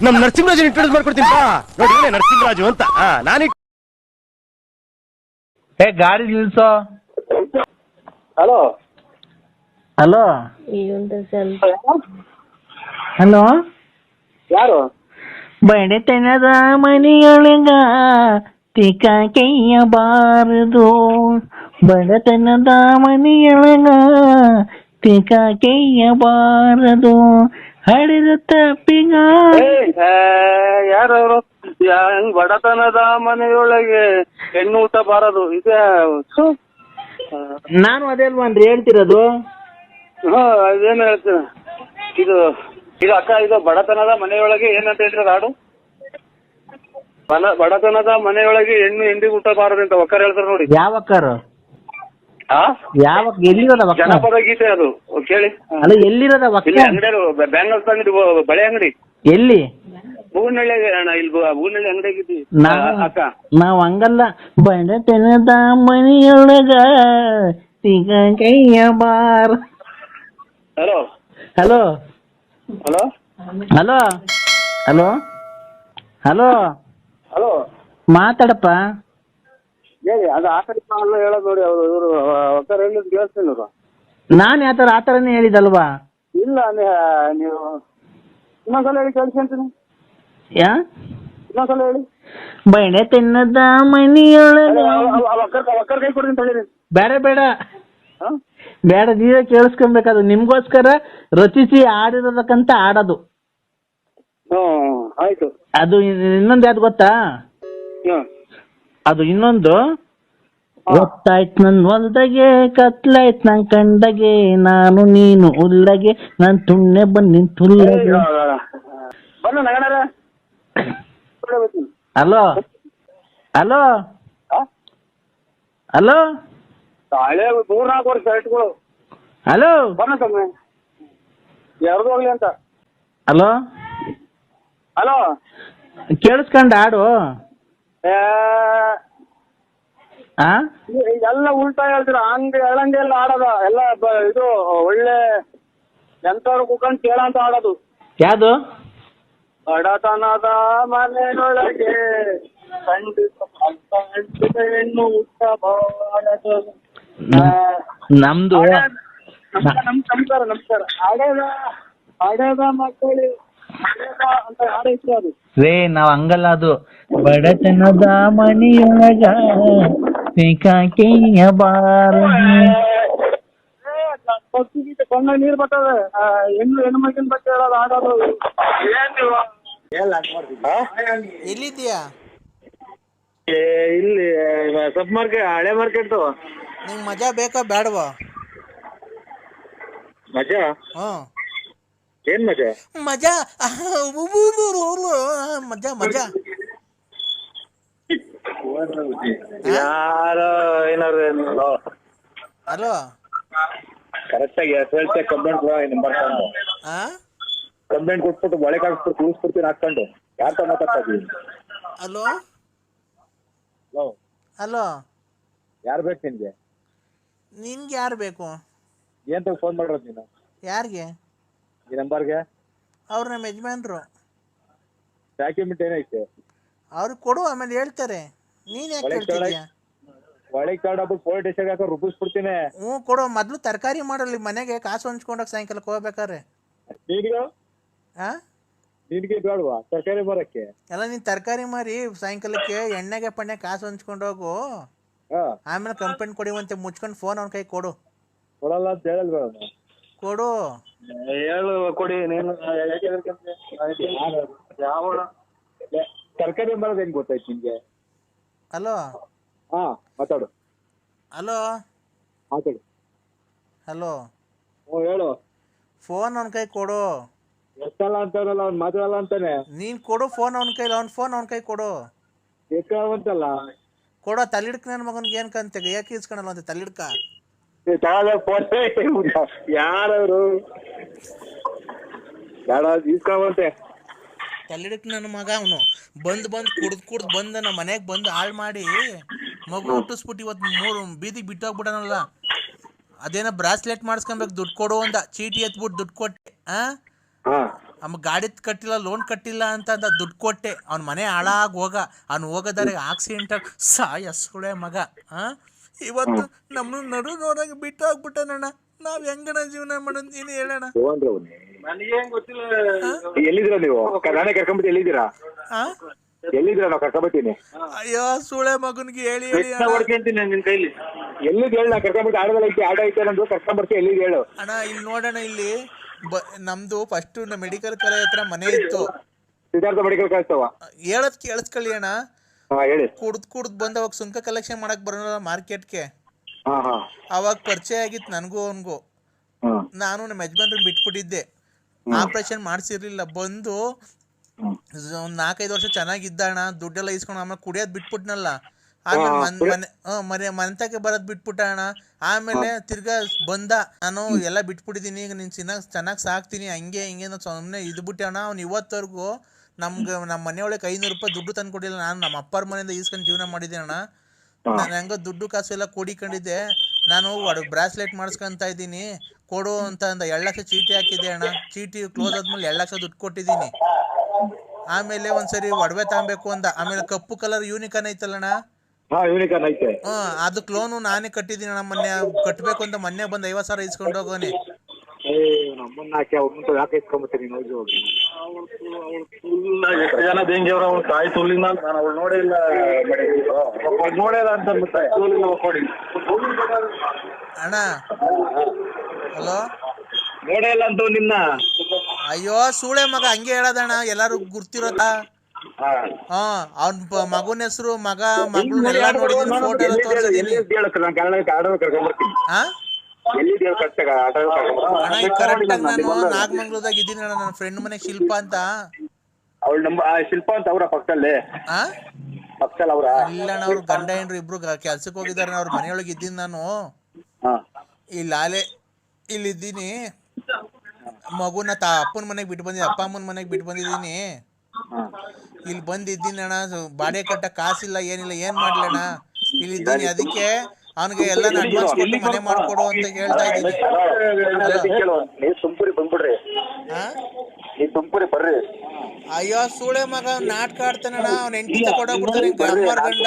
ನಮ್ ನರಸಿಂಹರಾಜನ್ ಇಂಟ್ರೊಡ್ಯೂಸ್ ಮಾಡ್ಕೊಡ್ತೀನಿ ಬಾ. ನೋಡಿ ನರಸಿಂಹರಾಜು ಅಂತ. ನಾನು ಗಾಡಿ ನಿಲ್ಸೋ. ಹಲೋ ಹಲೋ ಹಲೋ, ಯಾರು? ಬಡತನದ ಮನೆಯೊಳಗ ತಿಕ್ಕ ಕೈಯಬಾರದು, ಬಡತನದ ಮನೆಯೊಳಗ ತಿಕ್ಕ ಕೈಯಬಾರದು, ಹಡಿದ ತಪ್ಪಿಗ. ಯಾರು ಬಡತನದ ಮನೆಯೊಳಗೆ ಹೆಣ್ಣು ಊಟ ಬಾರದು ಇದೆ. ನಾನು ಅದೇ ಅಲ್ವಾನ್ರಿ ಹೇಳ್ತಿರೋದು. ಅದೇನು ಹೇಳ್ತೀನಿ ಇದು ಇದು ಅಕ್ಕ, ಇದು ಬಡತನದ ಮನೆಯೊಳಗೆ ಏನಂತ ಹೇಳ್ತಿರೋದು ಹಾಡು? ಬಡತನದ ಮನೆಯೊಳಗೆ ಹೆಣ್ಣು ಎಂದಿಗೂ ಊಟ ಬಾರದು ಅಂತ ಒಕ್ಕರ್ ಹೇಳ್ತಾರೆ ನೋಡಿ. ಯಾವ ಅಕ್ಕಾರು? ಎಲ್ಲಿರೋದ ಜನಪದ ಗೀತೆ ಅದು, ಕೇಳಿ. ಅಲ್ಲ ಎಲ್ಲಿರೋದ ಅಂಗಡಿ, ಬ್ಯಾಂಗಲ್ಸ್ ಅಂಗಡಿ, ಬಳೆ ಅಂಗಡಿ ಎಲ್ಲಿ? ಹೂವಿನಳ್ಳಿ ಅಣ್ಣ, ಇಲ್ಲಿ ಹೂವಿನಳ್ಳಿ ಅಂಗಡಿ ಆಗಿದ್ದಿ ಅಕ್ಕ. ನಾವ್ ಹಂಗಲ್ಲ, ಬಡತನದ ಮನೆಯೊಳಗ ತಿಗ ಕೈಯ ಬಾರ. Hello hello hello hello hello hello hello, ಮಾತಾಡಪ್ಪ. ಹೇಳಿ. ಅದು ಆ ಕಡೆ ಹೇಳೋದು ನೋಡಿ, ಅವರು ಇವರು ಒಕ್ಕರ್ ಹೇಳಿದ್ ಕೇಳಿಸ್ತಿಲ್ಲ. ನಾನ್ ಯಾತರ ಆತರನೇ ಹೇಳಿದಲ್ವಾ? ಇಲ್ಲ, ನೀವು ಇನ್ನೊಂದ್ಸಲ ಹೇಳಿ ಕೇಳಿಸ್ಕೊಂತೀನಿ. ಇನ್ನೊಂದ್ಸಲ ಹೇಳಿ. ಬಡತನದ ಮನೆಯೊಳಗ. ಒಕ್ಕರ್ ಕೈ ಕೊಡ್ತೀನಿ ತಗೊಳ್ಳಿ. ಬೇಡ ಬೇಡ ಬೇಡ, ನೀವೇ ಕೇಳಿಸ್ಕೊಬೇಕದು. ನಿಮ್ಗೋಸ್ಕರ ರಚಿಸಿ ಆಡಿರೋದಕ್ಕಂತ ಆಡೋದು. ಆಯ್ತು. ಅದು ಇನ್ನೊಂದು ಯಾವ್ದು ಗೊತ್ತಾ? ಅದು ಇನ್ನೊಂದು, ಒತ್ತಾಯ್ತು ನನ್ ಹೊಲ್ದಾಗೆ, ಕತ್ಲಾಯ್ತು ನನ್ ಕಂಡಗೆ, ನಾನು ನೀನು ಉಲ್ಲಗೆ, ನಾನ್ ತುಣ್ಣೆ ಬಂದಿನ್ ತುಲ್ಲಗೆ. ಹಲೋ ಹಲೋ ಹಲೋ ಹಳೆ 3-4 ವರ್ಷ ಶರ್ಟ್ಗಳು. ಹಲೋ ಯಾರ್ದು ಹೋಗ್ಲಿ ಅಂತ. ಹಲೋ ಹಲೋ, ಕೇಳಿಸ್ಕೊಂಡ ಆಡು. ಎಲ್ಲ ಉಲ್ಟಾ ಹೇಳ್ತೀರ, ಹಂಗೆ ಹೇಳಂಗೆ ಎಲ್ಲ ಆಡೋದ ಎಲ್ಲ. ಇದು ಒಳ್ಳೆ ಎಂತವ್ರು ಕುತ್ಕೊಂಡು ಕೇಳಂತ ಆಡೋದು. ಯಾವುದು? ಬಡತನದ ಮನೆಯೊಳಗೆ ಖಂಡಿತ ಹೆಣ್ಣು ಉತ್ತಬಾರದು. ನಮ್ದು ನಮಸ್ಕಾರ. ಹಡೆದ ಮಕ್ಕಳು ಅಂತ ಹಾಡೈತಿ ಅದು. ನಾವ್ ಹಂಗಲ್ಲ, ಅದು ಬಡತನದ ಮನೆಯೊಳಗ ಕೈಯ ಬಾರ. ಭಕ್ತಿಗೀತೆ ಕಣ್ಣ ನೀರ್ ಬರ್ತದೆ. ಹೆಣ್ಣು ಮಗಿನ ಬಗ್ಗೆ ಹೇಳೋದು, ಆಡೋದು. ಎಲ್ಲಿದ್ದೀಯಾ? ಇಲ್ಲಿ ಸಬ್ ಮಾರ್ಕೆಟ್, ಹಳೆ ಮಾರ್ಕೆಟ್. ನಿಂಗೆ ಮಜಾ ಬೇಕಾ ಬೇಡವಾ? ಮಜಾ? ಏನ್ ಮಜಾ? ಮಜಾ ಮಜಾ ಮಜಾ. ಯಾರೋ ಏನಾರು. ಹಲೋ, ಕರೆಕ್ಟಾಗಿ ಹೇಳ್ತೆ. ಕಂಪ್ಲೇಂಟ್ ಕೊಟ್ಬಿಟ್ಟು ಬಳೆ ಕಾಣಿಸ್ಬಿಟ್ಟು ಕೂರಿಸ್ಬಿಡ್ತೀನಿ ಹಾಕೊಂಡು. ಯಾರ ಮಾತಾಡ್ತಾ ಇದ್ದೀವಿ? ಹಲೋ ಹಲೋ, ಯಾರು ಬೇಕು ನಿನ್ಗೆ? ನಿನ್ಗೆ ಯಾರು ಬೇಕು? ಏನ್ ಫೋನ್ ಮಾಡಿರೋದು ನೀನು? ಯಾರಿಗೆ? ಈ ನಂಬರ್ಗೆ. ಅವ್ರು ನಮ್ಮ ಯಜಮಾನ್ರು. ಡಾಕ್ಯುಮೆಂಟ್ ಏನೈತೆ? ಅವ್ರಿಗೆ ಕೊಡು, ಆಮೇಲೆ ಹೇಳ್ತಾರೆ. ನೀನ್ ಯಾಕೆ ಹೇಳ್ತಿದ್ಯಾ? ಒಳಗೆ ತಗೊಂಡೋಗ್ಬಿಟ್ಟು ಪೊಲೀಸ್ ಸ್ಟೇಷನ್ಗೆ ಹಾಕೋ ರೂಪಿಸ್ಬಿಡ್ತೀನಿ. ಕೊಡು. ಮೊದಲು ತರಕಾರಿ ಮಾಡಲಿ, ಮನೆಗೆ ಕಾಸು ಹಂಚ್ಕೊಂಡೋಗಿ ಸಾಯಂಕಾಲಕ್ಕೆ ಹೋಗ್ಬೇಕಾರೆ. ನಿನ್ಗೆ ಬೇಡವಾ ತರಕಾರಿ ಮಾರಕ್ಕೆ? ಎಲ್ಲ ನೀನ್ ತರಕಾರಿ ಮಾರಿ ಸಾಯಂಕಾಲಕ್ಕೆ ಎಣ್ಣೆಗೆ ಪಣ್ಣೆ ಕಾಸು ಹಂಚ್ಕೊಂಡೋಗು. ಆಮೇಲೆ ಕಂಪ್ಲೇಂಟ್ ಕೊಡಿವಂತೆ ಮುಚ್ಕೊಂಡು ಫೋನ್ ಅವ್ನ ಕೈ ಕೊಡು. ಕೊಡಲ್ಲ ಅಂತ ಹೇಳಲ್ವ? ಕೊಡು. ಹೇಳು, ಕೊಡಿ ನೀನು. ಯಾವ ತರಕಾರಿ ಮಾರೋದು ಹೆಂಗ್ ಗೊತ್ತಾಯ್ತು ನಿನ್ಗೆ? ಹಲೋ ಮಾತಾಡು. ಹಲೋ ಮಾತಾಡು. ಹಲೋ ಹೇಳು. ಫೋನ್ ಅವ್ನ ಕೈ ಕೊಡು. ಎಷ್ಟಲ್ಲ ಅಂತಾರಲ್ಲ, ಅವ್ನು ಮಾತಾಡಲ್ಲ ಅಂತಾನೆ. ನೀನ್ ಕೊಡು ಫೋನ್ ಅವ್ನ ಕೈಲಿ. ಫೋನ್ ಅವ್ನ ಕೈ ಕೊಡು. ಅಂತಲ್ಲ ಕೊಡೋ. ತಲ್ಲಿಡ್ಕ ನನ್ನ ಮಗನ್ಗೆ ಏನ್ ಕಂತೆ ಯಾಕೆ ಇಸ್ಕೊಳಲ್ಲ ಅಂತ ತಲ್ಲಿಡ್ಕ. ಯಾರವರು ಇಸ್ಕೊಂಬಂತೆ? ತಲ್ಲಿಡಕ್ ನನ್ನ ಮಗ ಅವನು. ಬಂದು ಕುಡ್ದು ಬಂದು ನಮ್ಮ ಮನೆಗೆ ಬಂದು ಹಾಳು ಮಾಡಿ ಮಗು ಹುಟ್ಟಿಸ್ಬಿಟ್ಟು ಇವತ್ತು 3 ಬೀದಿಗೆ ಬಿಟ್ಟೋಗ್ಬಿಡನಲ್ಲ. ಅದೇನೋ ಬ್ರಾಸ್ಲೆಟ್ ಮಾಡಿಸ್ಕೊಬೇಕು, ದುಡ್ಡು ಕೊಡು ಅಂದ. ಚೀಟಿ ಎತ್ಬಿಟ್ಟು ದುಡ್ಡು ಕೊಟ್ಟೆ. ಅಮ್ಮ ಗಾಡಿ ಕಟ್ಟಿಲ್ಲ, ಲೋನ್ ಕಟ್ಟಿಲ್ಲ ಅಂತ ದುಡ್ಡು ಕೊಟ್ಟೆ. ಅವ್ನ ಮನೆ ಹಾಳಾಗಿ ಅವ್ನು ಹೋಗೋದಾರೆ ಆಕ್ಸಿಡೆಂಟ್ ಸಾಯಸ್ಕೊಳೆ ಮಗ. ಇವತ್ತು ನಮ್ಮನ್ನು ನಡು ನೋಡಂಗೆ ಬಿಟ್ಟು ಹೋಗ್ಬಿಟ್ಟನಣ್ಣ. ನಾವ್ ಹೆಂಗಣ ಜೀವನ ಮಾಡೋದು ನೀನು ಹೇಳೋಣ. ನನಗೇನ್ ಗೊತ್ತಿಲ್ಲ. ಎಲ್ಲಿದ್ದೀರಾ ನೀವು? ನಾನೇ ಕರ್ಕೊಂಡ್ಬಿಟ್ಟು ಎಲ್ಲಿದ್ದೀರಾ? ಎಲ್ಲಿದ್ದೀರಾ? ನಾವು ಕರ್ಕೊಂಡ್ಬಿಡ್ತೀನಿ. ಅಯ್ಯೋ ಸುಳೆ ಮಗನಿಗೆ ಹೇಳಿ ಹೇಳಿ ನಿನ್ ಕೈಲಿ ಎಲ್ಲಿದ್ ಹೇಳ. ನಾ ಕರ್ಕೊಂಡ್ಬಿಟ್ಟು ಆಡ ಐತೆ ನಂದು, ಕರ್ಕೊಂಡ್ಬರ್ತೀನಿ. ಎಲ್ಲಿದ್ ಹೇಳು ಅಣ್ಣ. ಇಲ್ಲಿ ನೋಡೋಣ, ಇಲ್ಲಿ ನಮ್ದು ಫಸ್ಟ್ ಮೆಡಿಕಲ್ ಕಾಲೇಜ್ ಹತ್ರ ಮನೆ ಇತ್ತು. ಸಿದ್ಧಾರ್ಥ ಮೆಡಿಕಲ್ ಕಳಿಸ್ತವ. ಹೇಳದ್ ಕೇಳಿಸ್ಕೊಳ್ಳಿ ಅಣ್ಣ. ಹೇಳಿ. ಕುಡ್ದು ಬಂದ ಅವಾಗ ಸುಂಕ ಕಲೆಕ್ಷನ್ ಮಾಡಕ್ ಬರೋಲ್ಲ ಮಾರ್ಕೆಟ್ಗೆ. ಅವಾಗ ಪರಿಚಯ ಆಗಿತ್ತು ನನಗೂ ಅವನ್ಗೂ. ನಾನು ನಮ್ಮ ಯಜಮಾನ್ರನ್ನ ಬಿಟ್ಬಿಟ್ಟಿದ್ದೆ. ಆಪರೇಷನ್ ಮಾಡ್ಸಿರ್ಲಿಲ್ಲ. ಬಂದು ಒಂದ್ 4-5 ವರ್ಷ ಚೆನ್ನಾಗಿದ್ದ ಅಣ್ಣ. ದುಡ್ಡೆಲ್ಲ ಇಸ್ಕೊಂಡು ಆಮೇಲೆ ಕುಡಿಯೋದ್ ಬಿಟ್ಬಿಟ್ನಲ್ಲ. ಆಮೇಲೆ ಮನೆತಕ್ಕೆ ಬರೋದ್ ಬಿಟ್ಬಿಟ್ಟ ಅಣ್ಣ. ಆಮೇಲೆ ತಿರ್ಗಾ ಬಂದ. ನಾನು ಎಲ್ಲ ಬಿಟ್ಬಿಟ್ಟಿದೀನಿ, ಈಗ ನೀನ್ ಚೆನ್ನಾಗಿ ಸಾಕ್ತೀನಿ ಹಂಗೆ ಹಿಂಗೆ ಸುಮ್ಮನೆ ಇದ್ಬಿಟ್ಟೆ ಅಣ್ಣ. ಅವ್ನು ಇವತ್ತವರೆಗೂ ನಮ್ಮ ಮನೆಯೊಳಗೆ 500 ರೂಪಾಯಿ ದುಡ್ಡು ತಂದು ಕೊಟ್ಟಿಲ್ಲ. ನಾನು ನಮ್ಮ ಅಪ್ಪರ ಮನೆಯಿಂದ ಈಸ್ಕೊಂಡು ಜೀವನ ಮಾಡಿದ್ದೆ ಅಣ್ಣ. ನಾನು ಹೆಂಗೋ ದುಡ್ಡು ಕಾಸು ಎಲ್ಲ ಕೂಡಿಕೊಂಡಿದ್ದೆ. ನಾನು ಬ್ರಾಸ್ಲೆಟ್ ಮಾಡಿಸ್ಕೊಂತ ಇದ್ದೀನಿ, ಕೊಡು ಅಂತ 2 ಲಕ್ಷ ಚೀಟಿ ಹಾಕಿದ್ದೆ ಅಣ್ಣ. ಚೀಟಿ ಕ್ಲೋಸ್ ಆದ್ಮೇಲೆ 2 ಲಕ್ಷ ದುಡ್ಡು ಕೊಟ್ಟಿದ್ದೀನಿ. ಆಮೇಲೆ ಒಂದ್ಸರಿ ಒಡವೆ ತಗೊಬೇಕು ಅಂದ. ಆಮೇಲೆ ಕಪ್ಪು ಕಲರ್ ಯೂನಿಕಾನ್ ಐತಲ್ಲಣ್ಣ, ಅದಕ್ಕೆ ಲೋನು ನಾನೇ ಕಟ್ಟಿದ್ದೀನಿ ಅಣ್ಣ. ಮೊನ್ನೆ ಕಟ್ಟಬೇಕು ಅಂತ ಮೊನ್ನೆ ಬಂದು 50,000 ಇಸ್ಕೊಂಡು ಹೋಗೋನೆ. ಅಣ್ಣ ಹಲೋ, ನೋಡೇ ಇಲ್ಲ ಅಂತ ನಿನ್ನ. ಅಯ್ಯೋ ಸೂಳೆ ಮಗ ಹಂಗೆ ಹೇಳದಣ್ಣ, ಎಲ್ಲಾರು ಗುರ್ತಿರೋದ. ಅವ್ನ ಮಗನ ಹೆಸರು ಮಗಳನ್ನೆಲ್ಲ ನೋಡಿದೀನಿ, ಫೋಟೋ ಎಲ್ಲ ತೋರಿಸಿದೀನಿ. ಅಣ್ಣ ಈಗ ಕರೆಕ್ಟ್ ಆಗಿ ನಾನು ನಾಗಮಂಗ್ಳೂರ್ದಾಗ ಇದ್ದೀನಿ ಅಣ್ಣ. ನನ್ನ ಫ್ರೆಂಡ್ ಮನೆಗೆ ಶಿಲ್ಪ ಅಂತ. ಶಿಲ್ಪ ಅಂತ ಅವ್ರ ಪಕ್ಕದಲ್ಲಿ ಇಲ್ಲ ಅಣ್ಣ, ಅವ್ರು ಗಂಡ ಹೆಂಡ್ರು ಇಬ್ರು ಕೆಲ್ಸಕ್ಕೆ ಹೋಗಿದ್ದಾರೆ. ಅವ್ರ ಮನೆಯೊಳಗೆ ಇದ್ದೀನಿ ನಾನು. ಇಲ್ಲಿದ್ದೀನಿ. ಮಗುನ ಅಪ್ಪನ ಮನೆಗೆ ಬಿಟ್ಟು ಬಂದಿದ್ದೀನಿ, ಅಪ್ಪ ಅಮ್ಮನ ಮನೆಗೆ ಬಿಟ್ಟು ಬಂದಿದ್ದೀನಿ. ಇಲ್ಲಿ ಬಂದಿದ್ದೀನಿ ಅಣ್ಣ. ಬಾಡಿಗೆ ಕಟ್ಟ ಕಾಸಿಲ್ಲ, ಏನಿಲ್ಲ, ಏನ್ ಮಾಡ್ಲಣ್ಣ. ಇಲ್ಲಿದ್ದೀನಿ. ಅದಕ್ಕೆ ಅವನಿಗೆ ಎಲ್ಲ ಅಡ್ವಾನ್ಸ್ ಕೊಟ್ಟು ಮನೆ ಮಾಡ್ಕೊಡು ಅಂತ ಹೇಳ್ತಾ ಇದ್ದೀನಿ. ಅಯ್ಯೋ ಸೂಳೆ ಮಗ ನಾಟಕ ಆಡ್ತಾನಣ್ಣ. ಅವ್ನ ಹೆಂಡತಿ ತಗೊಂಡೋಗ್ಬಿಡ್ತಾನೆ ಗಮ್ಮರ್ ಗಂಡ.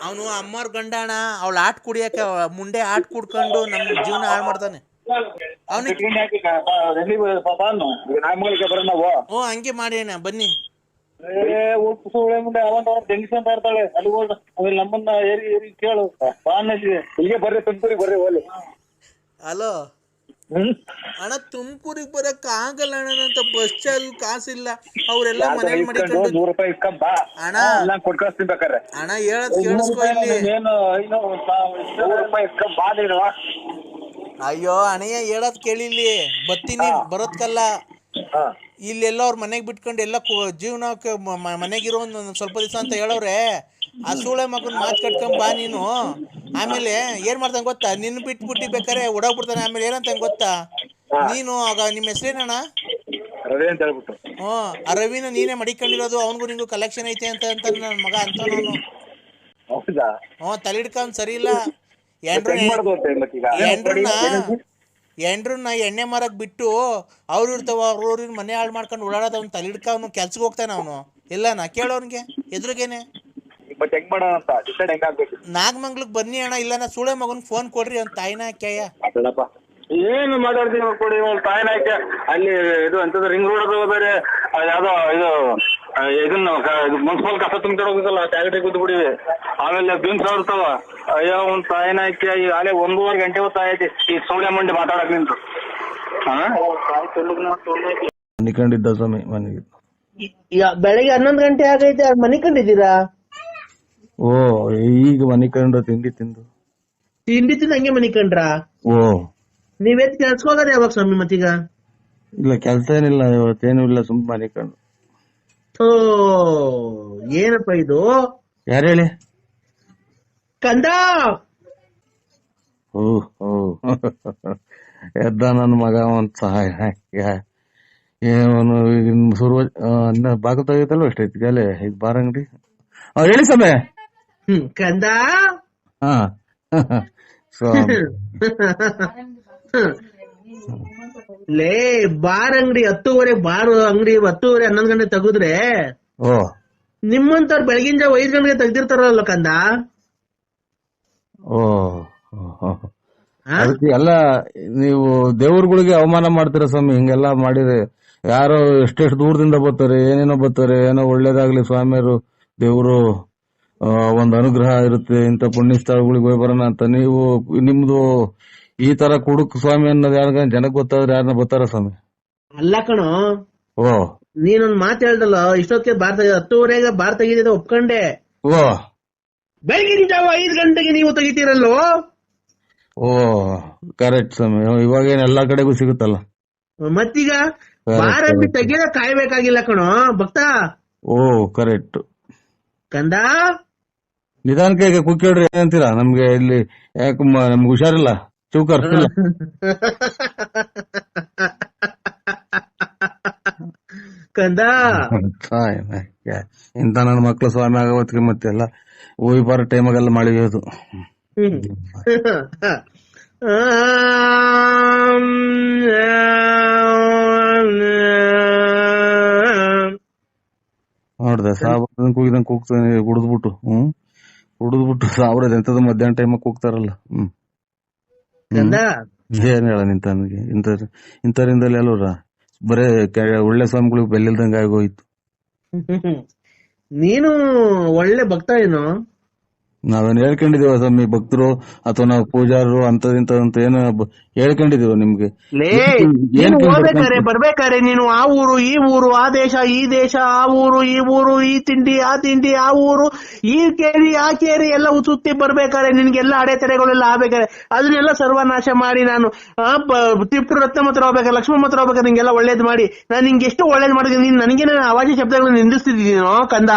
ಅವನು ಅಮ್ಮವ್ರ ಗಂಡ ಅಣ್ಣ. ಅವಳು ಆಟ ಕುಡಿಯಕ್ಕೆ ಮುಂಡೆ ಆಟ ಕುಡ್ಕೊಂಡು ನಮ್ ಜೀವನ ಹಾಳು ಮಾಡ್ತಾನೆ. ಅವನಿಗೆ ಹಂಗೆ ಮಾಡಿ ಅಣ್ಣ, ಬನ್ನಿ. ಹಲೋ ಅಣ್ಣ, ತುಮಕೂರಿಗೆ ಬರಕ್ ಆಗಲ್ಲ ಅಣ್ಣ. ಅಂತ ಬಸ್ ಚಾರ್ಜ್ ಕಾಸಿಲ್ಲ. ಅವರೆಲ್ಲ ಮನೇಲಿ ಮಾಡಿಕೊಂಡು ಅಣ್ಣ ಅಣ್ಣ ಹೇಳದ್ ಕೇಳಿಸ್ಕೊ ಇಲ್ಲಿ. ಅಯ್ಯೋ ಅಣ್ಣಯ್ಯ ಹೇಳದ್ ಕೇಳಿಲ್ಲಿ. ಬತ್ತೀನಿ ಬರೋದ್ಕಲ್ಲ. ಇಲ್ಲೆಲ್ಲ ಅವ್ರ ಮನೆಗೆ ಬಿಟ್ಕೊಂಡು ಎಲ್ಲ ಜೀವನಕ್ಕೆ ಮನೆಗಿರೋ ಒಂದು ಸ್ವಲ್ಪ ದಿವಸ ಅಂತ ಹೇಳವ್ರೆ. ಆ ಸೂಳೆ ಮಗನ್ ಮಾತು ಕಟ್ಕೊಂಡ್ ಬಾ ನೀನು. ಆಮೇಲೆ ಏನ್ ಮಾಡ್ತಾನೆ ಗೊತ್ತಾ, ನಿನ್ನ ಬಿಟ್ಬಿಟ್ಟು ಬೇಕಾರೆ ಓಡೋಗ್ಬಿಡ್ತಾನೆ. ಆಮೇಲೆ ಏನಂತ ಗೊತ್ತಾ, ನೀನು ಆಗ ನಿಮ್ಮ ಹೆಸರೇನಣ್ಣ? ಆ ರವಿನ ನೀನೇ ಮಡಿಕೊಂಡಿರೋದು. ಅವನಿಗೂ ನಿಂಗೂ ಕಲೆಕ್ಷನ್ ಐತೆ ಅಂತ ನನ್ನ ಮಗ ಅಂತ ನಾನು. ತಲೆ ಹಿಡ್ಕೊಂಡ್ ಸರಿ ಇಲ್ಲ. ಎಂಡ್ರನ್ನ ಎಣ್ಣೆ ಮಾರಕ್ ಬಿಟ್ಟು ಅವ್ರು ಇರ್ತಾವ, ಅವ್ರವ್ರಿನ ಮನೆ ಹಾಳು ಮಾಡ್ಕೊಂಡು ಓಡಾಡೋದು. ಅವ್ನು ತಲೆ ಹಿಡ್ಕ ಅವ್ನು ಕೆಲ್ಸಕ್ಕೆ ಹೋಗ್ತಾನೆ ಅವನು. ಎಲ್ಲನಾ ಕೇಳೋನ್ಗೆ ಎದುರಿಗೇನೆ. ನಾಗಮಂಗ್ಲಕ್ ಬನ್ನಿ ಅಣ್ಣ, ಇಲ್ಲ ನಾ ಸೂಳೆ ಮಗನ್ ಫೋನ್ ಕೊಡ್ರಿ. ಅವ್ನ ತಾಯಿನ ಕ್ಯಾಯ ಏನು ಮಾತಾಡ್ತೀನಿ ಕೊಡಿ. ತಾಯಿನ ಅಲ್ಲಿ ಇದು ಅಂತಂದ್ರೆ ರಿಂಗ್ ರೋಡ್ ಬೇರೆ ಯಾವ್ದೋ ಇದು ಇದನ್ನ ಮುನ್ಸಿಪಲ್ ಕಸ ತುಂಬಿಡೋದಿಲ್ಲ, ಟ್ಯಾಗಟಿ ಕೂತ್ ಬಿಡಿವಿ. ಆಮೇಲೆ ಬೀನ್ಸ್ ಇರ್ತಾವ. ಅಯ್ಯೋ ಒಂದ್ ತಾಯಿನ ಹಾಕಿ ಈಗ ಅಲ್ಲೇ 1.5 ಗಂಟೆ ಹೊತ್ತಾಯ್ತಿ ಈ ಸೂಳೆ ಮಂಡಿ ಮಾತಾಡಕ್ ನಿಂತು. ಮನಿಕೊಂಡಿದ್ದ ಸ್ವಾಮಿ ಮನೆಗೆ. ಬೆಳಗ್ಗೆ 11 ಗಂಟೆ ಆಗೈತೆ, ಮನಿಕೊಂಡಿದ್ದೀರಾ? ಓ ಈಗ ಮನಿಕೊಂಡು ತಿಂಡಿ ತಿಂದು ಹಂಗೆ ಮನಿಕೊಂಡ್ರ? ಓ ನೀವೇತ್ ಕೆಲ್ಸಕ್ಕೆ ಹೋಗೋದು ಯಾವಾಗ ಸ್ವಾಮಿ ಮತ್ತೀಗ? ಇಲ್ಲ ಕೆಲ್ಸ ಏನಿಲ್ಲ, ಇವತ್ತೇನು ಇಲ್ಲ, ಸುಮ್ ಮನಿಕೊಂಡು. ಏನಪ್ಪ ಇದು? ಯಾರು ಹೇಳಿ? ಕಂದ. ಎದ್ದ ನನ್ನ ಮಗ ಒಂದ್ ಸಹಾಯ ಏನು ಬಾಗ ತೆಗಿತಲ್ವ ಎಷ್ಟೈತಿ ಗಲೆ ಇದು ಬಾರ ಅಂಗಡಿ. ಹೇಳಿ ಸಮಯ. ಕಂದ. ಹಾ ಸ್ವಾಮಿ. ಲೇ ಬಾರ್ ಅಂಗಡಿ 10:30 ಬಾರ್ ಅಂಗಡಿ 10:30 11 ಗಂಟೆ ತೆಗೆದ್ರೆ ಓ ನಿಮ್ಮಂತವ್ರು ಬೆಳಗಿನ ಜಾವ 5 ಗಂಟೆಗೆ ತೆಗ್ದಿರ್ತಾರಲ್ಲ ಕಂದ. ಓ ಅದಕ್ಕೆ ಎಲ್ಲ ನೀವು ದೇವ್ರಗಳಿಗೆ ಅವಮಾನ ಮಾಡ್ತೀರ ಸ್ವಾಮಿ. ಹಿಂಗೆಲ್ಲ ಮಾಡಿದ್ರೆ ಯಾರೋ ಎಷ್ಟೆಷ್ಟು ದೂರದಿಂದ ಬರ್ತಾರೆ, ಏನೇನೋ ಬರ್ತಾರೆ, ಏನೋ ಒಳ್ಳೇದಾಗ್ಲಿ ಸ್ವಾಮಿಯರು ದೇವ್ರು ಒಂದ್ ಅನುಗ್ರಹ ಇರುತ್ತೆ, ಇಂಥ ಪುಣ್ಯ ಸ್ಥಳಗಳಿಗೆ ಹೋಗಿ ಬರೋಣ ಅಂತ. ನೀವು ನಿಮ್ದು ಈ ತರ ಕುಡುಕ್ ಸ್ವಾಮಿ ಅನ್ನೋದು ಯಾರಿಗ ಜನಕ್ಕೆ ಗೊತ್ತಾದ್ರೆ ಯಾರನ್ನ ಬರ್ತಾರ ಸ್ವಾಮಿ? ಅಲ್ಲ ಕಣೋ, ಓ ನೀನೊಂದ್ ಮಾತು ಹೇಳ್ದಲ್ಲ, ಇಷ್ಟೊತ್ತಿಗೆ ಬಾರ್ 10:30 ಬಾರ್ ತೆಗಿದ ಒಪ್ಕೊಂಡೆ. ಓ ಬೆಳಗಿನ ಜಾವ 5 ಗಂಟೆಗೆ ನೀವು ತೆಗಿತೀರಲ್ಲೋ. ಓ ಕರೆಕ್ಟ್ ಸ್ವಾಮಿ. ಇವಾಗೇನ್ ಎಲ್ಲಾ ಕಡೆಗೂ ಸಿಗುತ್ತಲ್ಲ. ಮತ್ತೀಗ ಬಾರ್ ಅಂಗಡಿ ತೆಗಿದ ಕಾಯ್ಬೇಕಾಗಿಲ್ಲ ಕಣೋ ಭಕ್ತ. ಓ ಕರೆಕ್ಟ್. ಕಂದ ನಿಧಾನಕ್ಕೆ ಕುಕ್ಕಿ ಹೇಳ್ರಿ, ಏನಂತೀರಾ? ನಮ್ಗೆ ಇಲ್ಲಿ ಯಾಕೆ ನಮ್ಗೆ ಹುಷಾರಿಲ್ಲ, ಚೌಕರ್ ಕಂದ ಇಂತ ನನ್ನ ಮಕ್ಳು ಸ್ವಾಮಿ ಆಗವತ್ತಿಗೆ ಮತ್ತೆಲ್ಲ ಹೋಗಿ ಬರೋ ಟೈಮಾಗೆಲ್ಲ ಮಾಡಿರೋದು. ನೋಡ್ದೆ ಸಾಬ್ರ ಕೂಗಿದಂಗ್ ಕೂಗ್ತಾನೆ, ಕುಡಿದ್ಬಿಟ್ಟು ಕುಡಿದ್ಬಿಟ್ಟು ಸಾವಿರದ ಎಂತದ ಮಧ್ಯಾಹ್ನ ಟೈಮಾಗ ಕೂಗ್ತಾರಲ್ಲ. ಏನ್ ಹೇಳ ನಿಂತನಿಗೆ ಇಂಥರಿಂದಲೇ ಅಲ್ವರ ಬರೇ ಒಳ್ಳೆ ಸ್ವಾಮಿಗಳಿಗೆ ಬೆಲ್ಲಿಲ್ದಂಗ ಆಗೋಯ್ತು. ನೀನು ಒಳ್ಳೆ ಭಕ್ತ ಏನೋ. ನಾವೇನು ಹೇಳ್ಕೊಂಡಿದೀವ ಸ್ವಾಮಿ ಭಕ್ತರು ಅಥವಾ ನಾವು ಪೂಜಾರರು ಅಂತದಿಂತ ಏನೋ ಹೇಳ್ಕೊಂಡಿದೀವ ನಿಮ್ಗೆ? ಬರ್ಬೇಕಾರೆ ನೀನು ಆ ಊರು ಈ ಊರು, ಆ ದೇಶ ಈ ದೇಶ, ಆ ಊರು ಈ ಊರು, ಈ ತಿಂಡಿ ಆ ತಿಂಡಿ, ಆ ಊರು ಈ ಕೇರಿ ಆ ಕೇರಿ ಎಲ್ಲ ಸುತ್ತಿ ಬರ್ಬೇಕಾರೆ ನಿನ್ಗೆಲ್ಲ ಅಡೆತಡೆಗಳೆಲ್ಲ ಆಗ್ಬೇಕಾರೆ ಅದನ್ನೆಲ್ಲ ಸರ್ವನಾಶ ಮಾಡಿ ನಾನು ತಿಪ್ಟು ರತ್ನ ಹತ್ರ ಹೋಗ್ಬೇಕಾರೆ, ಲಕ್ಷ್ಮಮ್ಮ ಹತ್ರ ಹೋಗ್ಬೇಕಾರೆ ನಿಂಗೆಲ್ಲ ಒಳ್ಳೇದ್ ಮಾಡಿ ನಾನು ನಿಂಗೆ ಎಷ್ಟು ಒಳ್ಳೇದ್ ಮಾಡಿದ್ದೀನಿ. ನೀನ್ ನನಗೆ ಅವಾಜಿ ಶಬ್ದಗಳನ್ನ ನಿಂದಿಸ್ತಿದ್ದೀನೋ ಕಂದ.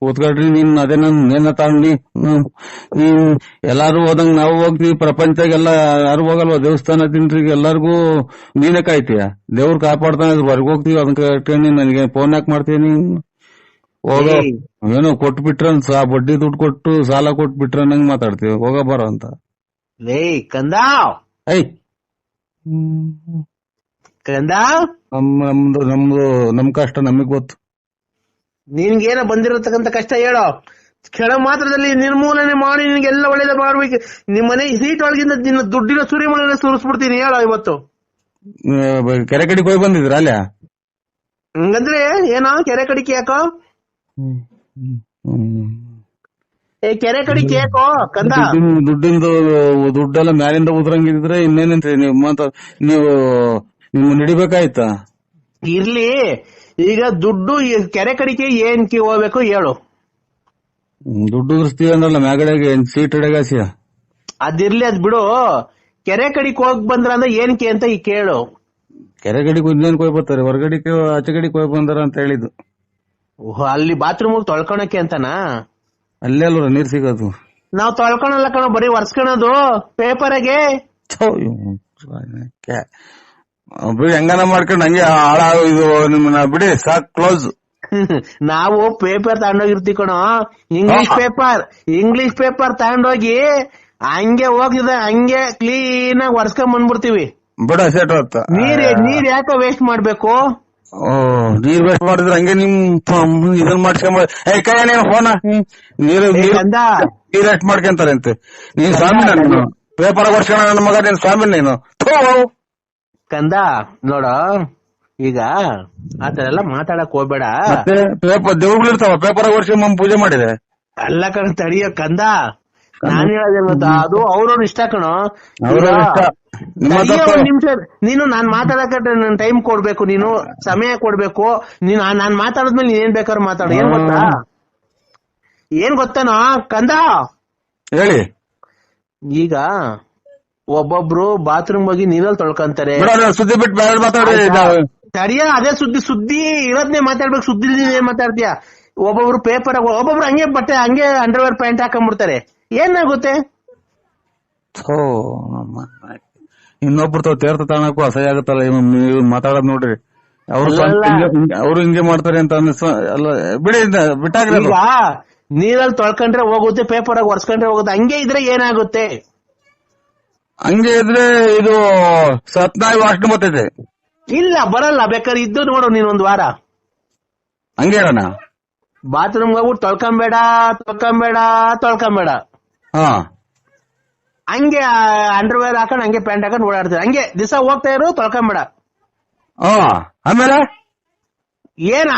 ಕೂತ್ಕೊಳ್ರಿ, ನೀನ್ ಅದೇ ನನ್ನ ತಗೊಂಡಿ ಎಲ್ಲಾರು ಹೋದಂಗ ನಾವು ಹೋಗ್ತೀವಿ. ಪ್ರಪಂಚಗೆಲ್ಲ ಯಾರು ಹೋಗಲ್ವಾ ದೇವಸ್ಥಾನ ತಿನ್ರಿಗೆ ಎಲ್ಲಾರ್ಗು ನೀನೇ ಕಾಯ್ತೀಯ. ದೇವ್ರು ಕಾಪಾಡ್ತಾನೆ ಹೊರಗೆ ಹೋಗ್ತೀವಿ, ಅದನ್ನ ಕಟ್ಕೊಂಡು ನನಗೆ ಫೋನ್ ಯಾಕೆ ಮಾಡ್ತೀನಿ? ಹೋಗೋ ಏನೋ ಕೊಟ್ಬಿಟ್ರ ಬಡ್ಡಿ ದುಡ್ಡು ಕೊಟ್ಟು ಸಾಲ ಕೊಟ್ಬಿಟ್ರ ನಂಗ್ ಮಾತಾಡ್ತೀವಿ, ಹೋಗ ಬರೋ ಅಂತ. ಲೇ ಕಂದ ಐ ಕಂದ, ನಮ್ ಕಷ್ಟ ನಮಗ್ ಗೊತ್ತು. ನಿನ್ಗೇನ ಬಂದಿರತಕ್ಕಂತ ಕಷ್ಟ ಹೇಳೋ. ಕ್ಷಣ ಮಾತ್ರದಲ್ಲಿ ನಿರ್ಮೂಲನೆ ಮಾಡಿ ನಿನ್ಗೆಲ್ಲ ಒಳ್ಳೇದ ಮಾಡ್ಬೇಕು. ನಿಮ್ ಮನೆ ಸೀಟ್ ಒಳಗಿಂದ ನಿನ್ನ ದುಡ್ಡಿನ ಸುರಿಮಳೆ ಸುರಿಸ್ಬಿಡ್ತೀನಿ ಹೇಳೋ ಇವತ್ತು. ಕೆರೆ ಕಡೆಗೆ ಹೋಗಿ ಬಂದಿದ್ರ ಅಲ್ಲ? ಹಂಗಂದ್ರೆ ಏನೋ ಕೆರೆ ಕಡಿಕೆ ಯಾಕೋ? ಕೆರೆ ಕಡಿಕೆ ಯಾಕೋ ಕಂದ? ದುಡ್ಡೆಲ್ಲ ಮ್ಯಾಲಿಂದ ಉದ್ರಂಗಿದ್ರೆ ಇನ್ನೇನಂತ ನೀವು ನಿಮ್ಮ ನಡಿಬೇಕಾಯ್ತಾ? ಇರ್ಲಿ, ಈಗ ದುಡ್ಡು ಕೆರೆ ಕಡಿಕೆ ಏನ್ಕಿ ಹೋಗ್ಬೇಕು ಹೇಳು. ದುಡ್ಡು ಉದುರಿಸ್ತೀವಿ ಅಂದ್ರಲ್ಲ ಮ್ಯಾಗಡೆಗೆ ಸೀಟ್ ಹಿಡಗಾಸಿಯ. ಅದಿರ್ಲಿ, ಅದ್ ಬಿಡು. ಕೆರೆ ಕಡಿಗೆ ಹೋಗ್ ಬಂದ್ರ ಅಂದ್ರೆ ಏನಕ್ಕೆ ಅಂತ ಈ ಕೇಳು. ಕೆರೆ ಕಡೆಗೆ ಇನ್ನೇನ್ ಕೊಯ್ ಬರ್ತಾರೆ, ಹೊರಗಡಿಕೆ ಆಚೆ ಕಡೆಗೆ ಕೊಯ್ ಬಂದಾರ ಅಂತ ಹೇಳಿದ್ದು. ಅಲ್ಲಿ ಬಾತ್ರೂಮ್ ತೊಳ್ಕೊಳಕ್ಕೆ ಅಂತನಾ? ಅಲ್ಲೇ ಅಲ್ವ ನೀರ್ ಸಿಗೋದು. ನಾವ್ ತೊಳ್ಕೊಳಲ್ಲ ಕಣೋ, ಬರೀ ಒರ್ಸ್ಕೊಳೋದು ಪೇಪರ್ಗೆ. ಬಿಡಿ, ಹೆಂಗನ ಮಾಡ್ಕೊಂಡು ಹಂಗೆ ಇದು ನಿಮ್ಮನ್ನ ಬಿಡಿ, ಸಾಕ್ ಕ್ಲೋಸ್. ನಾವು ಪೇಪರ್ ತಗೊಂಡೋಗಿರ್ತೀವಿ ಕಣೋ, ಇಂಗ್ಲಿಷ್ ಪೇಪರ್ ತಗೊಂಡೋಗಿ ಹಂಗೆ ಹೋಗಿದ ಹಂಗೆ ಕ್ಲೀನ್ ಆಗಿ ಒರ್ಸ್ಕೊಂಡ್ ಬಂದ್ಬಿಡ್ತೀವಿ. ಬಿಡ ಸೆಟ್ ಹೊತ್ತ ನೀರ್ ಯಾಕೆ ವೇಸ್ಟ್ ಮಾಡ್ಬೇಕು? ನೀರ್ ವೇಸ್ಟ್ ಮಾಡಿದ್ರೆ ಹಂಗೆ ನಿಮ್ ಇದನ್ ಮಾಡ್ಸ್ಕೊಂಡ್ ಫೋನ ನೀರ್ ವೇಸ್ಟ್ ಮಾಡ್ಕೊಂತಾರೆ ಅಂತೆ. ನೀನ್ ಸ್ವಾಮಿ, ನಾನು ಪೇಪರ್ ವರ್ಷ ನನ್ನ ಮಗ, ನೀನ್ ಸ್ವಾಮಿ ನೀನು ಕಂದ. ನೋಡ, ಈಗ ಆತರ ಎಲ್ಲ ಮಾತಾಡಕ್ ಹೋಗ್ಬೇಡ. ದೇವ್ಗಳಿರ್ತಾವ ಪೇಪರ್ ವರ್ಷ ಪೂಜೆ ಮಾಡಿದೆ ಅಲ್ಲ ಕಣ, ತಡಿಯೋ ಕಂದ. ನಾನ್ ಹೇಳೋದೇ ಗೊತ್ತಾ, ಅದು ಅವ್ರವ್ರ ಇಷ್ಟ ಕಣೋ. ನಿಮಿಷ ನೀನು ನಾನ್ ಮಾತಾಡಕ ನನ್ ಟೈಮ್ ಕೊಡ್ಬೇಕು, ನೀನು ಸಮಯ ಕೊಡ್ಬೇಕು. ನೀನ್ ನಾನ್ ಮಾತಾಡದ್ಮೇಲೆ ನೀನ್ ಏನ್ ಬೇಕಾದ್ರೂ ಮಾತಾಡು. ಏನ್ ಗೊತ್ತಾನೋ ಕಂದ, ಹೇಳಿ. ಈಗ ಒಬ್ಬೊಬ್ರು ಬಾತ್ರೂಮ್ ಹೋಗಿ ನೀರಲ್ಲಿ ತೊಳ್ಕೊಂತಾರೆ. ಸುದ್ದಿ ಬಿಟ್ಟು ತಡಿಯ, ಅದೇ ಸುದ್ದಿ ಇರೋದ್ನೇ ಮಾತಾಡ್ಬೇಕು. ಸುದ್ದಿ ಏನ್ ಮಾತಾಡ್ತೀಯ? ಒಬ್ಬೊಬ್ರು ಪೇಪರ್, ಒಬ್ಬೊಬ್ರು ಹಂಗೆ ಬಟ್ಟೆ ಹಂಗೆ ಅಂಡರ್ವೇರ್ ಪ್ಯಾಂಟ್ ಹಾಕೊಂಡ್ಬಿಡ್ತಾರೆ. ಏನಾಗುತ್ತೆ? ಇನ್ನೊಬ್ರು ತೀರ್ಥ ತಾಣಕ್ಕೂ ಅಸಹ್ಯ ಆಗುತ್ತಲ್ಲ ಮಾತಾಡೋದ್ ನೋಡ್ರಿ. ಅವ್ರು ಹಿಂಗೆ ಮಾಡ್ತಾರೆ ಅಂತ ಅಲ್ಲ, ಬಿಡಿ ಬಿಟ್ಟಾಗ್ರಿ. ನೀರಲ್ಲಿ ತೊಳ್ಕೊಂಡ್ರೆ ಹೋಗುತ್ತೆ, ಪೇಪರ್ ಆಗಿ ಒರೆಸ್ಕೊಂಡ್ರೆ ಹೋಗುತ್ತೆ. ಹಂಗೆ ಇದ್ರೆ ಏನಾಗುತ್ತೆ? ಹಂಗೆ ಇದ್ರೆ ಇದು ಸತ್ನಾಯಿ ವಾಸನೆ ಬರ್ತೈತೆ. ಇಲ್ಲ ಬರಲ್ಲ, ಬೇಕಾದ್ರೆ ಇದ್ದು ನೋಡು ನೀನ್ ಒಂದ್ ವಾರ. ಹಂಗೆ ಇರೋಣ. ಬಾತ್ರೂಮ್ ಹೋಗ್ಬಿಟ್ಟು ತೊಳ್ಕೊಂಬೇಡ. ಹಾ, ಹಂಗೆ ಅಂಡರ್ವೇರ್ ಹಾಕೊಂಡ್ ಹಂಗೆ ಪ್ಯಾಂಟ್ ಹಾಕೊಂಡ್ ಓಡಾಡ್ತಾರೆ. ಹಂಗೆ ದಿವಸ ಹೋಗ್ತಾ ಇರು, ತೊಳ್ಕೊಂಬೇಡ. ಹಾ. ಆಮೇಲೆ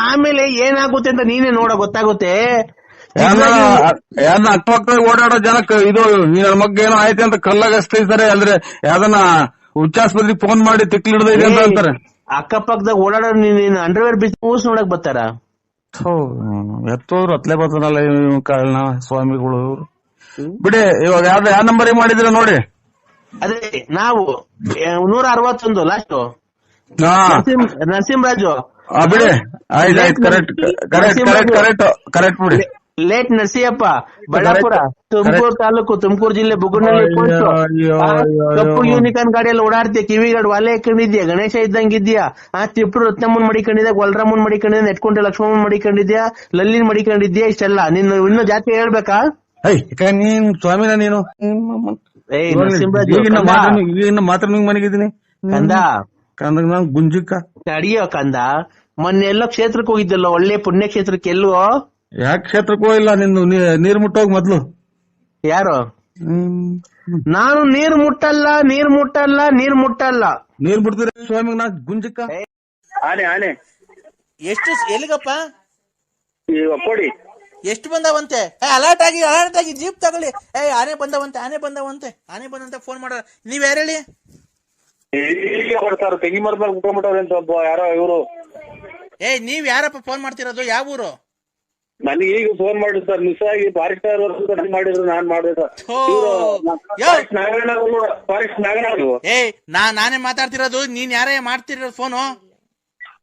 ಆಮೇಲೆ ಏನಾಗುತ್ತೆ ಅಂತ ನೀನೇ ನೋಡ, ಗೊತ್ತಾಗುತ್ತೆ. ಯಾರನ್ನ ಅಕ್ಕಪಕ್ಕದಾಗ ಓಡಾಡೋ ಜನಕ್ಕೆ ಇದು ನನ್ನ ಮಗ್ಗೆ ಏನೋ ಆಯ್ತು ಅಂತ ಕಲ್ಲಾಗಸ್ತಾರೆ, ಅಂದ್ರೆ ಯಾವ್ದನ್ನ ಉಚ್ಚಾಸ್ಪತ್ರೆಗೆ ಫೋನ್ ಮಾಡಿ ತಿಕ್ಲಿಡ್ದ ಇದೆ ಅಂತ ಅಂತಾರೆ. ಅಕ್ಕಪಕ್ಕದಾಗ ಓಡಾಡೋ ನೀನ್ ಅಂಡರ್ವೇರ್ ಬಿಸ್ ನೋಡಕ್ ಬರ್ತಾರ? ಎತ್ತೋದ್ರು ಅತ್ಲೇ ಬರ್ತದಲ್ಲ ಕಾರಣ ಸ್ವಾಮಿಗಳು. ಬಿಡಿ, ಇವಾಗ ಯಾವ ನಂಬರ್ ಮಾಡಿದ್ರ ನೋಡಿ. ಅದೇ ನಾವು 161 ಲಾಸ್ಟ್ ನರಸಿಂಹರಾಜು. ಬಿಡಿ, ಆಯ್ತು. ಕರೆಕ್ಟ್ ಬಿಡಿ. ಲೇಟ್ ನರಸಿಯಪ್ಪ, ಬಳ್ಳಾಪುರ, ತುಮಕೂರು ತಾಲೂಕು, ತುಮಕೂರು ಜಿಲ್ಲೆ, ಬುಗುನಹಳ್ಳಿ ಪೋಸ್ಟ್. ಕಪ್ಪು ಯೂನಿಕಾರ್ನ್ ಗಾಡಿಯಲ್ಲಿ ಓಡಾಡ್ತೀಯ, ಕಿವಿಗಾಡ್ ವಾಲೆ ಹಾಕೊಂಡಿದ್ಯಾ, ಗಣೇಶ ಇದ್ದಂಗಿದ್ಯಾ, ತಿಪ್ಪರು ರತ್ನಮ್ಮನ್ ಮಡಿಕೊಂಡಿದ್ಯಾ, ಗೊಲ್ರಾಮನ್ ಮಡಿಕೊಂಡಿದ್ಯಾ, ನೆಟ್ಕೊಂಡೆ ಲಕ್ಷ್ಮಮ್ಮನ್ ಮಡಿಕೊಂಡಿದ್ಯಾ, ಲಲ್ಲಿನ್ ಮಡಿಕೊಂಡಿದ್ಯಾ, ಇಷ್ಟೆಲ್ಲ ನಿನ್ನ ಇನ್ನೂ ಜಾತಿ ಹೇಳ್ಬೇಕಾ? ನೀನ್ ಸ್ವಾಮಿನ ನೀನು ಮಾತ್ರ ನಿಂಗ್ ಮನೆಗಿದ್ದೀನಿ ಕಂದ. ನಾನು ಗುಂಜಕ್ಕ ಅಡಿಯೋ ಕಂದ. ಮೊನ್ನೆ ಎಲ್ಲೋ ಕ್ಷೇತ್ರಕ್ಕೆ ಹೋಗಿದ್ದಲ್ಲ, ಒಳ್ಳೆ ಪುಣ್ಯ ಕ್ಷೇತ್ರಕ್ಕೆ. ಎಲ್ಲೋ ಯಾಕೆ ಕ್ಷೇತ್ರಕ್ಕೂ ಇಲ್ಲ, ನಿಂದು ನೀರ್ ಮುಟ್ಟೋಗ್ ಮೊದ್ಲು. ಯಾರು? ನಾನು ನೀರ್ ಮುಟ್ಟಲ್ಲ. ನೀರ್ ಬಿಡ್ತೀರ ಸ್ವಾಮಿ, ನಾ ಗುಂಜಕ್ಕ. ಆನೆ ಎಷ್ಟು ಎಲ್ಲಿಗಪ್ಪ? ಕೊಡಿ. ಎಷ್ಟು ಬಂದವಂತೆ? ಅಲರ್ಟ್ ಆಗಿ ಜೀಪ್ ತಗೊಳ್ಳಿ. ಆನೆ ಬಂದವಂತೆ ಫೋನ್ ಮಾಡ. ನೀವ್ ಯಾರು ಹೇಳಿ? ಬರ್ತಾರ ತೆಂಗಿ ಮರದ ಮೇಲೆ ಕುತ್ಕೊಂಡ್ಬಿಟ್ಟವ್ರೆ ಅಂತ ಒಬ್ಬ ಯಾರೋ ಇವರು. ನೀವ್ ಯಾರಪ್ಪ ಫೋನ್ ಮಾಡ್ತಿರೋದು? ಯಾವ ಊರು? ನನಗೆ ಈಗ ಫೋನ್ ಮಾಡಿದ್ರು ಸರ್, ಮಿಸ್ ಆಗಿ ಫಾರೆಸ್ಟ್ ಮಾಡಿದ್ರು, ನಾನ್ ಮಾಡಿದ್ರು. ಫಾರೆಸ್ಟ್ ನಾನೇ ಮಾತಾಡ್ತಿರೋದು. ನೀನ್ ಯಾರೇ ಮಾಡ್ತಿರೋದು ಫೋನು?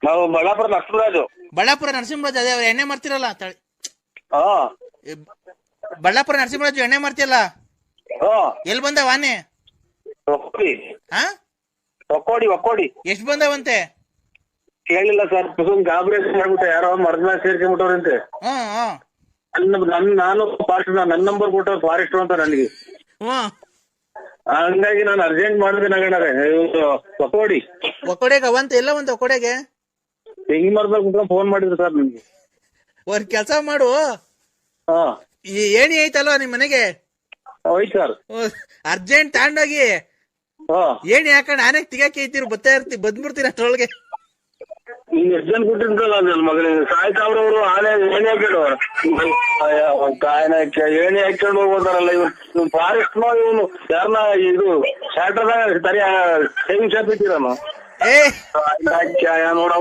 ನಾವು ಬಳ್ಳಾಪುರ ನರಸಿಂಹರಾಜು. ಬಳ್ಳಾಪುರ ನರಸಿಂಹರಾಜು, ಅದೇ ಅವ್ರು ಎಣ್ಣೆ ಮಾಡ್ತಿರಲ್ಲ. ಬಳ್ಳಾಪುರ ನರಸಿಂಹರಾಜು ಎಣ್ಣೆ ಮಾಡ್ತಿಯಲ್ಲ, ಎಲ್ಲಿ ಬಂದವ ಆನೆ? ಒಕ್ಕೋಡಿ. ಎಷ್ಟ್ ಬಂದವಂತೆ? ಕೇಳಿಲ್ಲ ಸರ್, ಗಾಬರಿ ಮಾಡ್ಬಿಟ್ಟೆ, ಯಾರೋ ಮರದ ಮೇಲೆ ಸೇರ್ಕೊಂಡ್ಬಿಟ್ಟವ್ರಂತೆ. ನಾನು ಫಾರೆಸ್ಟ್, ನನ್ನ ನಂಬರ್ ಕೊಟ್ಟವ್ರು ಫಾರೆಸ್ಟ್ ಅಂತ ನನಗೆ. ಹಂಗಾಗಿ ನಾನು ಅರ್ಜೆಂಟ್ ಮಾಡಿದೆ ನಗಣರೆ. ಒಕ್ಕೋಡೆಗೆ ಅವಂತ ಎಲ್ಲ ಒಂದು ಒಕ್ಕೋಡೆಗೆ ತೆಂಗಿ ಮರದ ಕುತ್ಕೊಂಡು ಫೋನ್ ಮಾಡಿದ್ರು ಸರ್ ನನ್ಗೆ. ಒಂದ್ ಕೆಲ್ಸ ಮಾಡು, ಏಣಿ ಐತಲ್ವಾ ನಿಮ್ ಮನೆಗೆ? ಹೋಯ್ತು ಸರ್. ಅರ್ಜೆಂಟ್ ತಗೊಂಡೋಗಿ ಏಣಿ ಹಾಕೊಂಡ್ ಆನೆಗ್ ತಿಗಾಕಿ ಐತಿರು, ಬಂದ್ಬಿಡ್ತೀರ ಅಷ್ಟ್ರೊಳಗೆ. ನೀನ್ ಎಷ್ಟು ಜನ ಕೊಟ್ಟಿದ್ದಲ್ಲ ನನ್ನ ಮಗನಿಗೆ, ಸಾಯ್ತಾವ್ರವ್ರು ಆನೆ ಏಣಿ ಹಾಕೊಂಡು ಏಣಿ ಹಾಕೊಂಡು ಹೋಗ್ಬೋದಾರಲ್ಲ ಇವ್ರು. ಫಾರೆಸ್ಟ್ ಇವನು ಯಾರನ್ನ ಇದು ಶಾಟ್ರದಾಗ ಸರಿ ಸೇವಿಂಗ್ ಶಾಪ್ ಇಟ್ಟಿರನು ನೋಡ,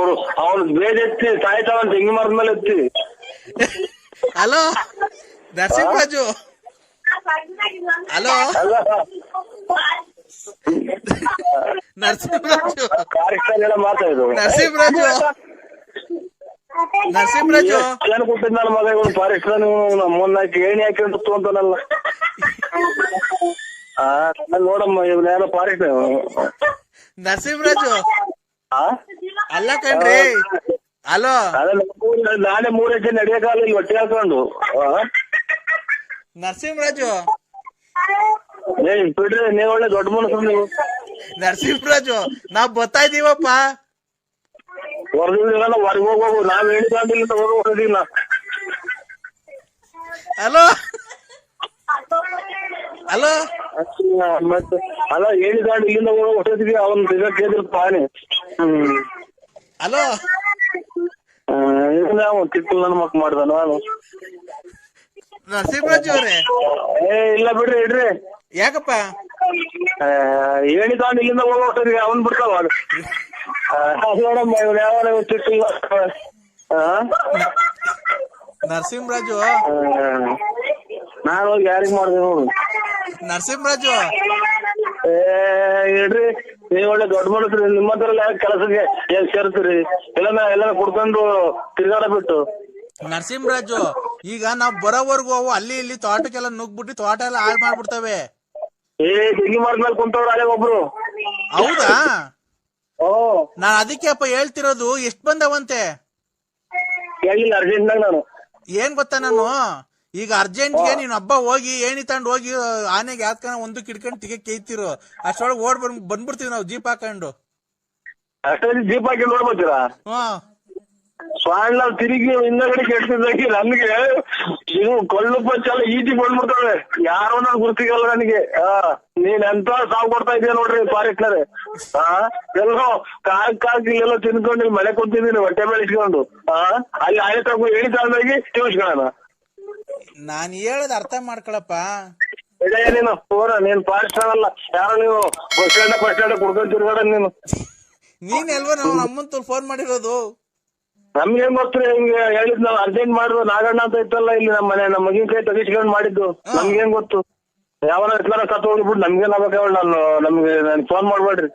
ಅವ್ನು ಬೇಜ್ ಎತ್ತಿ ಸಾಯ್ತಾವಂತ ತೆಂಗಿ ಮರದ ಮೇಲೆ ಎತ್ತಿ. ಹಲೋ ನರಸಿಂಹರಾಜು, ಹಲೋ ನರಸಿಂಹರಾಜು, ಕೊಟ್ಟಿದ್ ನನ್ನ ಮಗ ಇವನು ಫಾರೆಸ್ಟ್ ಮೊನ್ನಾಕಿ ಏಣಿ ಹಾಕೊಂಡು ಅಂತಾನಲ್ಲ. ನೋಡಮ್ಮ ಇವ್ನ ಯಾರೋ ಫಾರೆಸ್ಟ್ ನರಸಿಂಹರಾಜು. ಅಲ್ಲ ಕಣ್ರಿ, ಹಲೋ ನಾನೇ 3 ಹೆಜ್ಜೆ ನಡೆಯಕಾಲ ಇಲ್ಲಿ ಹೊಟ್ಟೆ ಹಾಕೊಂಡು. ನರಸಿಂಹರಾಜು ಬಿಡ್ರಿ, ನೀವ್ ಒಳ್ಳೆ ದೊಡ್ಡ ಮನಸ್ಸು ನೀವು. ನರಸಿಂಹರಾಜು, ನಾವ್ ಬರ್ತಾ ಇದೀವಪ್ಪ. ಹೊರದಿಲ್ಲ, ಹೊರಗೆ ಹೋಗು, ನಾವ್ ಹೇಳಿಲ್ಲ ಹೊರದಿಲ್ಲ. ಹಲೋ ಮತ್ತೆ ಅಲ್ಲ ಹೇಳಿದಾಂಡ್ ಇಲ್ಲಿಂದ ಹೋಗೋ ಹೊಟ್ಟದಿವಿ, ಅವನ್ ಕೇಳಿದ್ರಪ್ಪ ಆನೆ. ಹಲೋ ತಿಟ್ಟು ನನ್ನ ಮಕ್ ಮಾಡ್ದ ನಾನು. ನರಸಿಂಹರಾಜು ಅವ್ರೆ, ಇಲ್ಲ ಬಿಡ್ರಿ, ಇಡ್ರಿ. ಯಾಕಪ್ಪ? ಹೇಳಿದಾಂಡ್ ಇಲ್ಲಿಂದ ಹೋಗೋ ಹೊಟ್ಟದಿವಿ, ಅವನ್ ಬಿಡ್ತಾವ. ನೋಡಮ್ಮ ಇವ್ರು ಯಾವ ತಿಟ್ಟಿಲ್ಲ. ನರಸಿಂಹರಾಜು, ನಾನು ಹೋಗಿ ಯಾರಿಗ್ ಮಾಡ್ದೆ ನೋಡು. ನರಸಿಂಹರಾಜು ಇಡ್ರಿ, ನೀವ್ ಒಳ್ಳೆ ದೊಡ್ಡ ಮನಸ್ರಿ, ನಿಮ್ಮ ಹತ್ರ ಕೆಲಸಕ್ಕೆ ಏನ್ ಸೇರ್ತೀರಿ? ಎಲ್ಲ ಕುಡ್ಕೊಂಡು ತಿರ್ಗಾಡ ಬಿಟ್ಟು. ನರಸಿಂಹರಾಜು, ಈಗ ನಾವ್ ಬರೋವರ್ಗು ಅವು ಅಲ್ಲಿ ಇಲ್ಲಿ ತೋಟಕ್ಕೆಲ್ಲ ನುಗ್ಬಿಟ್ಟು ತೋಟ ಎಲ್ಲ ಹಾಳು ಮಾಡ್ಬಿಡ್ತವೆ. ತೆಂಗಿ ಮರದ್ಮೇಲೆ ಕುಂತವ್ರು ಅಲ್ಲೇ ಒಬ್ರು. ಹೌದಾ? ನಾನ್ ಅದಕ್ಕೆ ಅಪ್ಪ ಹೇಳ್ತಿರೋದು. ಎಷ್ಟ್ ಬಂದವಂತೆ? ಕೇಳಿಲ್ಲ, ಅರ್ಜೆಂಟ್ನಾಗ ನಾನು. ಏನ್ ಗೊತ್ತಾ, ನಾನು ಈಗ ಅರ್ಜೆಂಟ್ಗೆ ನೀನ್ ಹಬ್ಬ ಹೋಗಿ ಏಣಿ ತಗೊಂಡು ಹೋಗಿ ಆನೆಗೆ ಯಾತ್ಕನ ಒಂದು ಕಿಡ್ಕೊಂಡು ತಿಗೆ ಕೇಯ್ತಿರು ಅಷ್ಟೊಳಗೆ ಓಡ್ ಬಂದ್ಬಿಡ್ತೀವಿ ನಾವು ಜೀಪ್ ಹಾಕೊಂಡು. ಅಷ್ಟೇ ಜೀಪ್ ಹಾಕಿ ನೋಡ್ಬೋತೀರಾ? ಸ್ವಾಣ ತಿರುಗಿ ಹಿಂದಗಡೆ ಕೆಡ್ತಿದ್ದಾಗಿ ನನ್ಗೆ ಇದು ಕೊಳ್ಳು ಪಂಚಲ್ಲ ಈಟಿ ಬಂದ್ಬಿಡ್ತಾವೆ. ಯಾರೋ ನಾನು ಗುರ್ತಿಗಲ್ಲ ನನಗೆ. ನೀನ್ ಎಂತ ಸಾವು ಕೊಡ್ತಾ ಇದೀಯ ನೋಡ್ರಿ ಫಾರೆಸ್ಟ್ನರ್. ಎಲ್ಲೋ ಕಾಕಿಲ್ಲೆಲ್ಲೋ ತಿನ್ಕೊಂಡು ಮಳೆ ಕುಂತಿದ್ದೀನಿ ಹೊಟ್ಟೆ ಬೆಳೆಸ್ಕೊಂಡು. ಅಲ್ಲಿ ಆಯ್ತು ಹೇಳಿ ತಗೊಂಡೋಗಿ ತಿಳ್ಸ್ಕೊಳ್ಳೋಣ. ನಾನ್ ಹೇಳದ್ ಅರ್ಥ ಮಾಡ್ಕೊಳಪ್ಪ. ನೀನು ನೀನ್ ಫಾರೆಸ್ಟರ್ ಅಲ್ಲ, ಯಾರೋ ನೀವು ಬಸ್ ಸ್ಟ್ಯಾಂಡ್ ಕುಡ್ಕೊಂಡ್ ತಿರ್ಗಾಡ ನೀನು. ನೀನ್ ಎಲ್ವ ನಾವು ಅಮ್ಮಂತ ಫೋನ್ ಮಾಡಿರೋದು. ನಮ್ಗೇನ್ ಗೊತ್ತು ಹಿಂಗೆ ಹೇಳಿದ್ ನಾವ್ ಅರ್ಜೆಂಟ್ ಮಾಡಿದ್ರು. ನಾಗಣ್ಣ ಅಂತ ಇತ್ತಲ್ಲ ಇಲ್ಲಿ ನಮ್ಮ ಮಗಿನ ಕೈ ತೆಗಿಸ್ಕೊಂಡ್ ಮಾಡಿದ್ದು. ನಮ್ಗೇನ್ ಗೊತ್ತು? ಯಾವನ ಸತ್ತು ಹೋಗ್ಬಿಟ್ಟು ನಮ್ಗೇನ್ ಆಗ್ಬೇಕು? ನನ್ಗೆ ಫೋನ್ ಮಾಡ್ಬೇಡ್ರಿ.